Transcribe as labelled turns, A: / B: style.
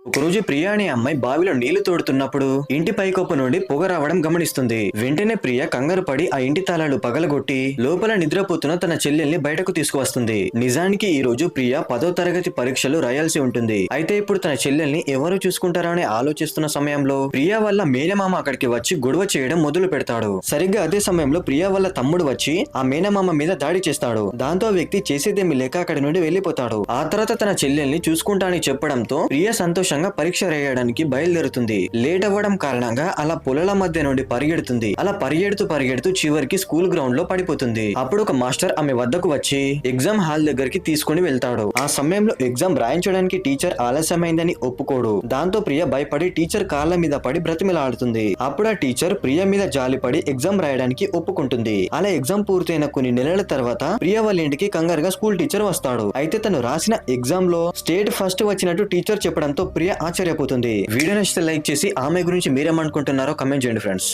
A: ఒకరోజు ప్రియ అనే అమ్మాయి బావిలో నీళ్లు తోడుతున్నప్పుడు ఇంటి పైకప్పు నుండి పొగ రావడం గమనిస్తుంది. వెంటనే ప్రియ కంగారు పడి ఆ ఇంటి తాళాలు పగలగొట్టి లోపల నిద్రపోతున్న తన చెల్లెల్ని బయటకు తీసుకువస్తుంది. నిజానికి ఈ రోజు ప్రియ 10వ తరగతి పరీక్షలు రాయాల్సి ఉంటుంది. అయితే ఇప్పుడు తన చెల్లెల్ని ఎవరు చూసుకుంటారా అని ఆలోచిస్తున్న సమయంలో ప్రియ వల్ల మేనమామ అక్కడికి వచ్చి గొడవ చేయడం మొదలు పెడతాడు. సరిగ్గా అదే సమయంలో ప్రియ వల్ల తమ్ముడు వచ్చి ఆ మేనమామ మీద దాడి చేస్తాడు. దాంతో ఆ వ్యక్తి చేసేదేమీ లేక అక్కడి నుండి వెళ్లిపోతాడు. ఆ తర్వాత తన చెల్లెల్ని చూసుకుంటా అని చెప్పడంతో ప్రియ సంతోషంగా పరీక్ష రాయడానికి బయలుదేరుతుంది. లేట్ అవ్వడం కారణంగా అలా పొలాల మధ్య నుండి పరిగెడుతుంది. అలా పరిగెడుతూ చివరికి స్కూల్ గ్రౌండ్ లో పడిపోతుంది. అప్పుడు ఒక మాస్టర్ ఆమె వద్దకు వచ్చి ఎగ్జామ్ హాల్ దగ్గరికి తీసుకుని వెళ్తాడు. ఆ సమయంలో ఎగ్జామ్ రాయించడానికి టీచర్ ఆలస్యమైందని ఒప్పుకోడు. దాంతో ప్రియ భయపడి టీచర్ కాళ్ళ మీద పడి బ్రతిమిలాడుతుంది. అప్పుడు ఆ టీచర్ ప్రియ మీద జాలిపడి ఎగ్జామ్ రాయడానికి ఒప్పుకుంటుంది. అలా ఎగ్జామ్ పూర్తయిన కొన్ని నెలల తర్వాత ప్రియ వాళ్ళ ఇంటికి కంగారుగా స్కూల్ టీచర్ వస్తాడు. అయితే తను రాసిన ఎగ్జామ్ లో స్టేట్ ఫస్ట్ వచ్చినట్టు టీచర్ చెప్పడంతో ప్రియ ఆశ్చర్యపోతుంది. వీడియో నచ్చితే లైక్ చేసి ఆమె గురించి మీరేమనుకుంటున్నారో కమెంట్ చేయండి ఫ్రెండ్స్.